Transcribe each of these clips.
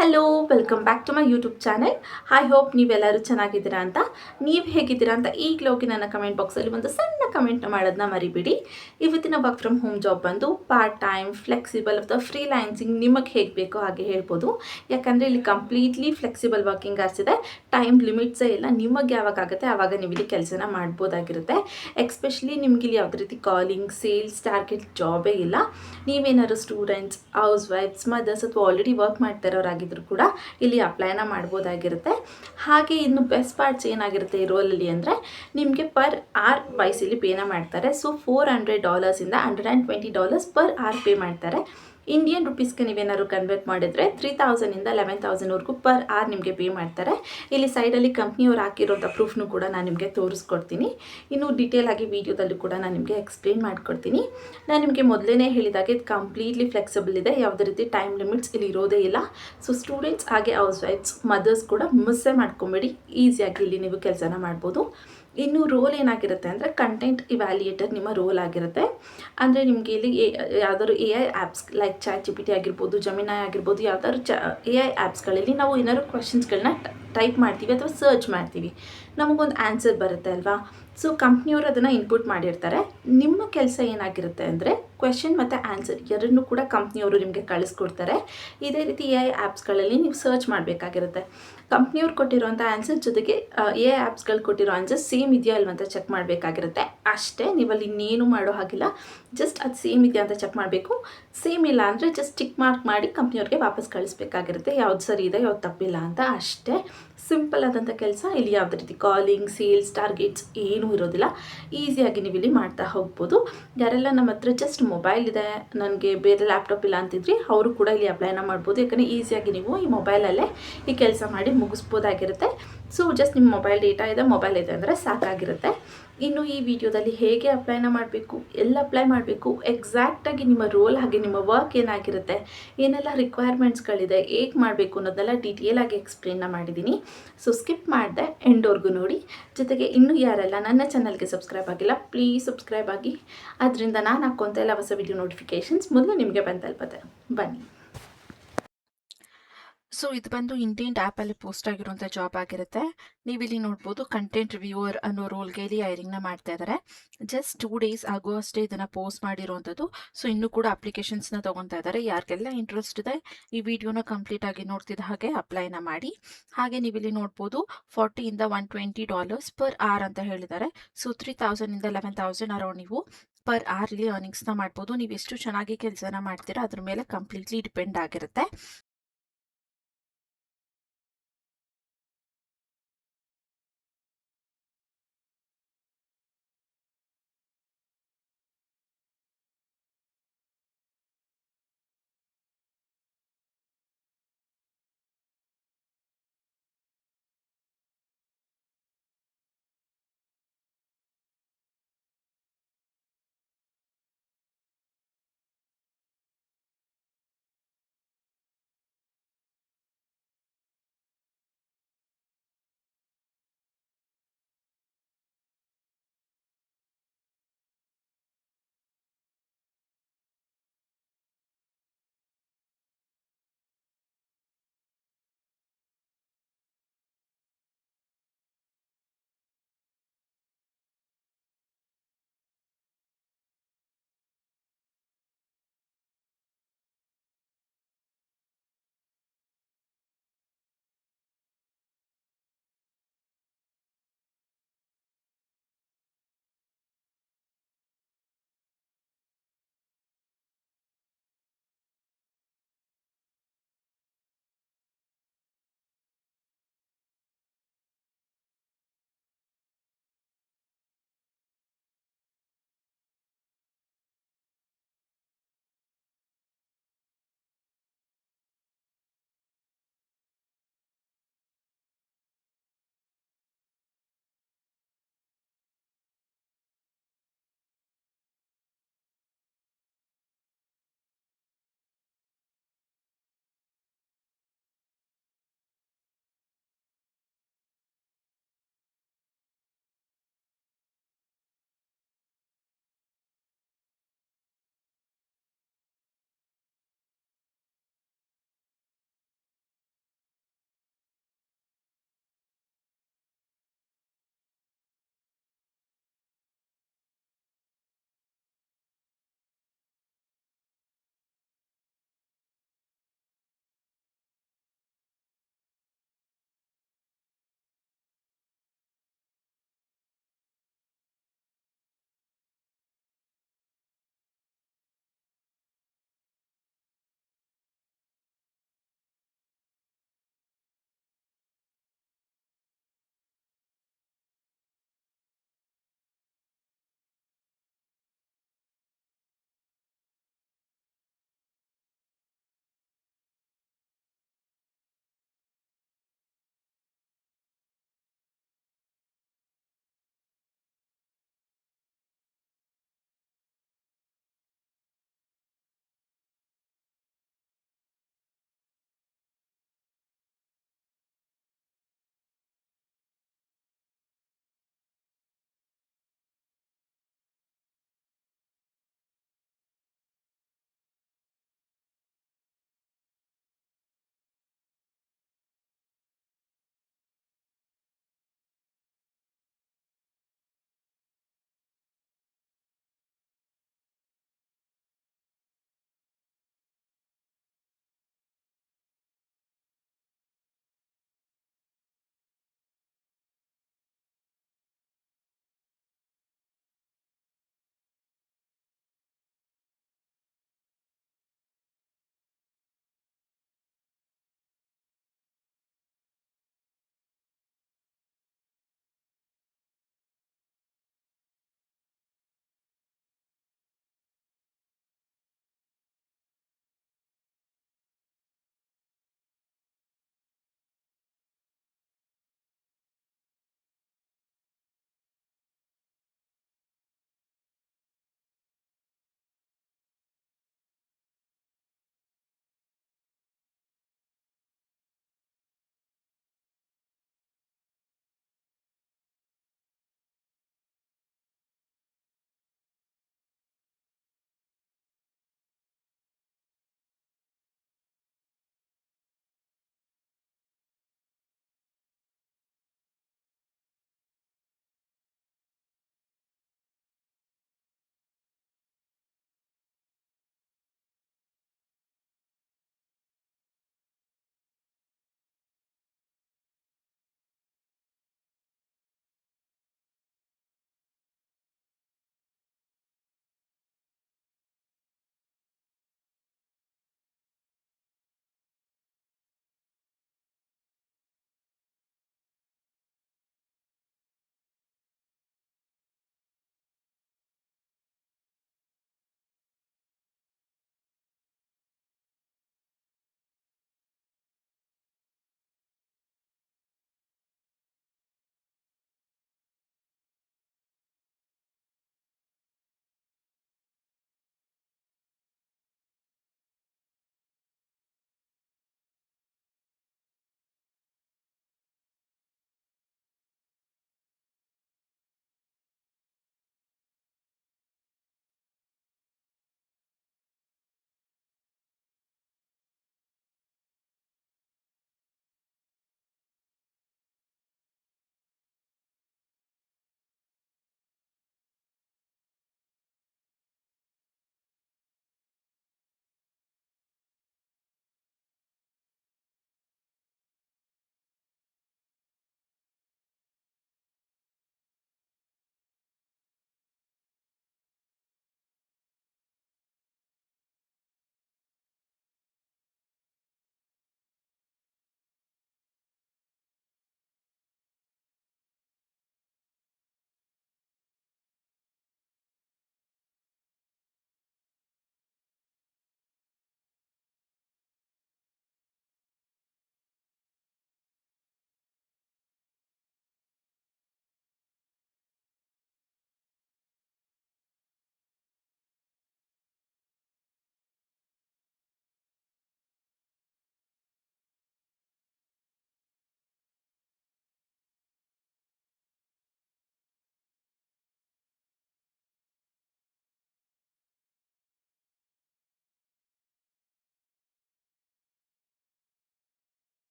Hello welcome back to my YouTube channel. I hope ನೀವೆಲ್ಲರೂ ಚೆನ್ನಾಗಿದ್ದೀರಾ ಅಂತ. ನೀವು ಹೇಗಿದ್ದೀರಾ ಅಂತ ಈಗಲೇ ಹೋಗಿ ನನ್ನ ಕಮೆಂಟ್ ಬಾಕ್ಸಲ್ಲಿ ಒಂದು ಸಣ್ಣ ಕಮೆಂಟ್ನ ಮಾಡೋದನ್ನ ಮರಿಬೇಡಿ. ಇವತ್ತಿನ ವರ್ಕ್ ಫ್ರಮ್ ಹೋಮ್ ಜಾಬ್ ಬಂದು ಪಾರ್ಟ್ ಟೈಮ್, ಫ್ಲೆಕ್ಸಿಬಲ್ ಅಥವಾ ಫ್ರೀಲ್ಯಾನ್ಸಿಂಗ್ ನಿಮಗೆ ಹೇಗೆ ಬೇಕೋ ಹಾಗೆ ಹೇಳ್ಬೋದು. ಯಾಕಂದರೆ ಇಲ್ಲಿ ಕಂಪ್ಲೀಟ್ಲಿ ಫ್ಲೆಕ್ಸಿಬಲ್ ವರ್ಕಿಂಗ್ ಅವರ್ಸ್ ಇದೆ. ಟೈಮ್ ಲಿಮಿಟ್ಸೇ ಇಲ್ಲ. ನಿಮಗೆ ಯಾವಾಗ ಆಗುತ್ತೆ ಆವಾಗ ನೀವು ಇಲ್ಲಿ ಕೆಲಸನ ಮಾಡ್ಬೋದಾಗಿರುತ್ತೆ. ಎಕ್ಸ್ಪೆಷಲಿ ನಿಮ್ಗೆ ಇಲ್ಲಿ ಯಾವುದೇ ರೀತಿ ಕಾಲಿಂಗ್, ಸೇಲ್ಸ್, ಟಾರ್ಗೆಟ್ ಜಾಬೇ ಇಲ್ಲ. ನೀವೇನಾದ್ರು ಸ್ಟೂಡೆಂಟ್ಸ್, ಹೌಸ್ ವೈಫ್ಸ್, ಮದರ್ಸ್ ಅಥವಾ ಆಲ್ರೆಡಿ ವರ್ಕ್ ಮಾಡ್ತಾ ಇರೋರಾಗಿದ್ದರೂ ಕೂಡ ಇಲ್ಲಿ ಅಪ್ಲೈನ ಮಾಡ್ಬೋದಾಗಿರುತ್ತೆ. ಹಾಗೆ ಇನ್ನು ಬೆಸ್ಟ್ ಪಾರ್ಟ್ಸ್ ಏನಾಗಿರುತ್ತೆ ಈ ರೋಲಲ್ಲಿ ಅಂದರೆ ನಿಮಗೆ ಪರ್ ಆರ್ ವೈಸ್ ಇಲ್ಲಿ ಪೇನ ಮಾಡ್ತಾರೆ. ಸೊ $400 ಇಂದ $120 ಪರ್ ಆರ್ ಪೇ ಮಾಡ್ತಾರೆ. ಇಂಡಿಯನ್ ರುಪೀಸ್ಗೆ ನೀವೇನಾದ್ರು ಕನ್ವರ್ಟ್ ಮಾಡಿದರೆ 3000 ಇಂದ 11,000ವರೆಗೂ ಪರ್ ಆರ್ ನಿಮಗೆ ಪೇ ಮಾಡ್ತಾರೆ. ಇಲ್ಲಿ ಸೈಡಲ್ಲಿ ಕಂಪ್ನಿಯವ್ರು ಹಾಕಿರೋಂಥ ಪ್ರೂಫ್ನು ಕೂಡ ನಾನು ನಿಮಗೆ ತೋರಿಸ್ಕೊಡ್ತೀನಿ. ಇನ್ನು ಡೀಟೇಲ್ ಆಗಿ ವಿಡಿಯೋದಲ್ಲೂ ಕೂಡ ನಾನು ನಿಮಗೆ ಎಕ್ಸ್ಪ್ಲೇನ್ ಮಾಡ್ಕೊಡ್ತೀನಿ. ನಾನು ನಿಮಗೆ ಮೊದಲೇ ಹೇಳಿದಾಗೆ ಇದು ಕಂಪ್ಲೀಟ್ಲಿ ಫ್ಲೆಕ್ಸಿಬಲ್ ಇದೆ. ಯಾವುದೇ ರೀತಿ ಟೈಮ್ ಲಿಮಿಟ್ಸ್ ಇಲ್ಲಿ ಇರೋದೇ ಇಲ್ಲ. ಸೊ ಸ್ಟೂಡೆಂಟ್ಸ್ ಹಾಗೆ ಹೌಸ್ ವೈಫ್ಸ್, ಮದರ್ಸ್ ಕೂಡ ಮಿಸ್ಸೇ ಮಾಡ್ಕೊಂಬೇಡಿ. ಈಸಿಯಾಗಿ ಇಲ್ಲಿ ನೀವು ಕೆಲಸನ ಮಾಡ್ಬೋದು. ಇನ್ನು ರೋಲ್ ಏನಾಗಿರುತ್ತೆ ಅಂದರೆ ಕಂಟೆಂಟ್ ಇವ್ಯಾಲ್ಯೂಯೇಟರ್ ನಿಮ್ಮ ರೋಲ್ ಆಗಿರುತ್ತೆ. ಅಂದರೆ ನಿಮಗೆ ಇಲ್ಲಿ ಯಾವ್ದಾದ್ರು AI ಆ್ಯಪ್ಸ್ ಲೈಕ್ ChatGPT ಆಗಿರ್ಬೋದು, ಜಮಿನಾಯ್ ಆಗಿರ್ಬೋದು, ಯಾವ್ದಾದ್ರು AI ಆ್ಯಪ್ಸ್ಗಳಲ್ಲಿ ನಾವು ಏನಾದ್ರು ಕ್ವೆಶನ್ಸ್ಗಳನ್ನ ಟೈಪ್ ಮಾಡ್ತೀವಿ ಅಥವಾ ಸರ್ಚ್ ಮಾಡ್ತೀವಿ, ನಮಗೊಂದು ಆನ್ಸರ್ ಬರುತ್ತೆ ಅಲ್ವಾ. ಸೊ ಕಂಪ್ನಿಯವರು ಅದನ್ನು ಇನ್ಪುಟ್ ಮಾಡಿರ್ತಾರೆ. ನಿಮ್ಮ ಕೆಲಸ ಏನಾಗಿರುತ್ತೆ ಅಂದರೆ ಕ್ವೆಶನ್ ಮತ್ತು ಆನ್ಸರ್ ಎರಡನ್ನೂ ಕೂಡ ಕಂಪ್ನಿಯವರು ನಿಮಗೆ ಕಳಿಸ್ಕೊಡ್ತಾರೆ. ಇದೇ ರೀತಿ AI ಆ್ಯಪ್ಸ್ಗಳಲ್ಲಿ ನೀವು ಸರ್ಚ್ ಮಾಡಬೇಕಾಗಿರುತ್ತೆ. ಕಂಪ್ನಿಯವ್ರು ಕೊಟ್ಟಿರೋಂಥ ಆನ್ಸರ್ ಜೊತೆಗೆ AI ಆ್ಯಪ್ಸ್ಗಳು ಕೊಟ್ಟಿರೋ ಆನ್ಸರ್ ಸೇಮ್ ಇದೆಯಾ ಇಲ್ವ ಅಂತ ಚೆಕ್ ಮಾಡಬೇಕಾಗಿರುತ್ತೆ. ಅಷ್ಟೇ, ನೀವಲ್ಲಿ ಇನ್ನೇನು ಮಾಡೋ ಹಾಗಿಲ್ಲ. ಜಸ್ಟ್ ಅದು ಸೇಮ್ ಇದೆಯಾ ಅಂತ ಚೆಕ್ ಮಾಡಬೇಕು. ಸೇಮ್ ಇಲ್ಲ ಅಂದರೆ ಜಸ್ಟ್ ಟಿಕ್ ಮಾರ್ಕ್ ಮಾಡಿ ಕಂಪ್ನಿಯವ್ರಿಗೆ ವಾಪಸ್ ಕಳಿಸ್ಬೇಕಾಗಿರುತ್ತೆ. ಯಾವ್ದು ಸರಿ ಇದೆ, ಯಾವ್ದು ತಪ್ಪಿಲ್ಲ ಅಂತ. ಅಷ್ಟೇ ಸಿಂಪಲ್ ಆದಂಥ ಕೆಲಸ. ಇಲ್ಲಿ ಯಾವುದೇ ರೀತಿ ಕಾಲಿಂಗ್, ಸೇಲ್ಸ್, ಟಾರ್ಗೆಟ್ಸ್ ಏನೂ ಇರೋದಿಲ್ಲ. ಈಸಿಯಾಗಿ ನೀವು ಇಲ್ಲಿ ಮಾಡ್ತಾ ಹೋಗ್ಬೋದು. ಯಾರೆಲ್ಲ ನಮ್ಮ ಹತ್ರ ಜಸ್ಟ್ ಮೊಬೈಲ್ ಇದೆ, ನನಗೆ ಬೇರೆ ಲ್ಯಾಪ್ಟಾಪ್ ಇಲ್ಲ ಅಂತಿದ್ರಿ, ಅವರು ಕೂಡ ಇಲ್ಲಿ ಅಪ್ಲೈನ ಮಾಡ್ಬೋದು. ಯಾಕಂದರೆ ಈಸಿಯಾಗಿ ನೀವು ಈ ಮೊಬೈಲಲ್ಲೇ ಈ ಕೆಲಸ ಮಾಡಿ ಮುಗಿಸ್ಬೋದಾಗಿರುತ್ತೆ. ಸೊ ಜಸ್ಟ್ ನಿಮ್ಮ ಮೊಬೈಲ್ ಇದೆ ಅಂದರೆ ಸಾಕಾಗಿರುತ್ತೆ. ಇನ್ನು ಈ ವಿಡಿಯೋದಲ್ಲಿ ಹೇಗೆ ಅಪ್ಲೈನ ಮಾಡಬೇಕು, ಎಲ್ಲಿ ಅಪ್ಲೈ ಮಾಡಬೇಕು, ಎಕ್ಸಾಕ್ಟಾಗಿ ನಿಮ್ಮ ರೋಲ್ ಹಾಗೆ ನಿಮ್ಮ ವರ್ಕ್ ಏನಾಗಿರುತ್ತೆ, ಏನೆಲ್ಲ ರಿಕ್ವೈರ್ಮೆಂಟ್ಸ್ಗಳಿದೆ, ಹೇಗೆ ಮಾಡಬೇಕು ಅನ್ನೋದನ್ನೆಲ್ಲ ಡೀಟೇಲಾಗಿ ಎಕ್ಸ್ಪ್ಲೇನ್ನ ಮಾಡಿದ್ದೀನಿ. ಸೊ ಸ್ಕಿಪ್ ಮಾಡಿದೆ, ಎಂಡ್ವರೆಗೂ ನೋಡಿ. ಜೊತೆಗೆ ಇನ್ನೂ ಯಾರೆಲ್ಲ ನನ್ನ ಚಾನಲ್ಗೆ ಸಬ್ಸ್ಕ್ರೈಬ್ ಆಗಿಲ್ಲ, ಪ್ಲೀಸ್ ಸಬ್ಸ್ಕ್ರೈಬ್ ಆಗಿ. ಅದರಿಂದ ನಾನು ಹಾಕ್ಕೊಂತ ಎಲ್ಲ ಹೊಸ ವಿಡಿಯೋ ನೋಟಿಫಿಕೇಷನ್ಸ್ ಮೊದಲು ನಿಮಗೆ ಬಂದು ತಲುಪುತ್ತೆ. ಬನ್ನಿ. ಸೊ ಇದು ಬಂದು ಇಂಡಿಯನ್ ಆ್ಯಪಲ್ಲಿ ಪೋಸ್ಟ್ ಆಗಿರುವಂಥ ಜಾಬ್ ಆಗಿರುತ್ತೆ. ನೀವಿಲ್ಲಿ ನೋಡ್ಬೋದು ಕಂಟೆಂಟ್ ರಿವ್ಯೂವರ್ ಅನ್ನೋ ರೋಲ್ಗೆ ಇಲ್ಲಿ ಹೈರಿಂಗ್ನ ಮಾಡ್ತಾ ಇದ್ದಾರೆ. ಜಸ್ಟ್ 2 ಡೇಸ್ ಆಗೋ ಅಷ್ಟೇ ಇದನ್ನು ಪೋಸ್ಟ್ ಮಾಡಿರುವಂಥದ್ದು. ಸೊ ಇನ್ನೂ ಕೂಡ ಅಪ್ಲಿಕೇಶನ್ಸ್ನ ತೊಗೊತಾ ಇದ್ದಾರೆ. ಯಾರಿಗೆಲ್ಲ ಇಂಟ್ರೆಸ್ಟ್ ಇದೆ ಈ ವಿಡಿಯೋನ ಕಂಪ್ಲೀಟ್ ಆಗಿ ನೋಡ್ತಿದ್ದ ಹಾಗೆ ಅಪ್ಲೈನ ಮಾಡಿ. ಹಾಗೆ ನೀವಿಲ್ಲಿ ನೋಡ್ಬೋದು $40 ಇಂದ $120 ಪರ್ ಆರ್ ಅಂತ ಹೇಳಿದ್ದಾರೆ. ಸೊ 3000 ಇಂದ 11,000 ಅರೌಂಡ್ ನೀವು ಪರ್ ಆರ್ ಇಲ್ಲಿ ಅರ್ನಿಂಗ್ಸ್ನ ಮಾಡ್ಬೋದು. ನೀವು ಎಷ್ಟು ಚೆನ್ನಾಗಿ ಕೆಲಸನ ಮಾಡ್ತೀರಾ ಅದ್ರ ಮೇಲೆ ಕಂಪ್ಲೀಟ್ಲಿ ಡಿಪೆಂಡ್ ಆಗಿರುತ್ತೆ.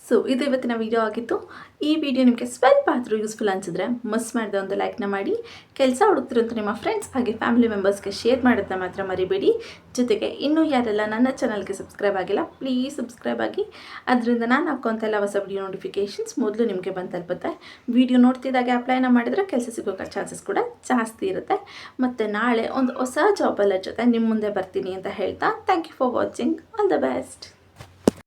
ಸೊ ಇದು ಇವತ್ತಿನ ವಿಡಿಯೋ ಆಗಿತ್ತು. ಈ ವಿಡಿಯೋ ನಿಮಗೆ ಸ್ವಲ್ಪ ಆದರೂ ಯೂಸ್ಫುಲ್ ಅನಿಸಿದ್ರೆ ಮಿಸ್ ಮಾಡಿದೆ ಒಂದು ಲೈಕ್ನ ಮಾಡಿ, ಕೆಲಸ ಹುಡುಕ್ತಿರೋಂಥ ನಿಮ್ಮ ಫ್ರೆಂಡ್ಸ್ ಹಾಗೆ ಫ್ಯಾಮಿಲಿ ಮೆಂಬರ್ಸ್ಗೆ ಶೇರ್ ಮಾಡೋದನ್ನ ಮಾತ್ರ ಮರಿಬೇಡಿ. ಜೊತೆಗೆ ಇನ್ನೂ ಯಾರೆಲ್ಲ ನನ್ನ ಚಾನಲ್ಗೆ ಸಬ್ಸ್ಕ್ರೈಬ್ ಆಗಿಲ್ಲ ಪ್ಲೀಸ್ ಸಬ್ಸ್ಕ್ರೈಬ್ ಆಗಿ. ಅದರಿಂದ ನಾನು ಹಾಕೋಂತೆಲ್ಲ ಹೊಸ ವಿಡಿಯೋ ನೋಟಿಫಿಕೇಷನ್ಸ್ ಮೊದಲು ನಿಮಗೆ ಬಂದು ತಲುಪುತ್ತೆ. ವಿಡಿಯೋ ನೋಡ್ತಿದ್ದಾಗೆ ಅಪ್ಲೈನ ಮಾಡಿದರೆ ಕೆಲಸ ಸಿಗೋ ಚಾನ್ಸಸ್ ಕೂಡ ಜಾಸ್ತಿ ಇರುತ್ತೆ. ಮತ್ತು ನಾಳೆ ಒಂದು ಹೊಸ ಜಾಬಲ್ಲ ಜೊತೆ ನಿಮ್ಮ ಮುಂದೆ ಬರ್ತೀನಿ ಅಂತ ಹೇಳ್ತಾ thank you for watching. All the best.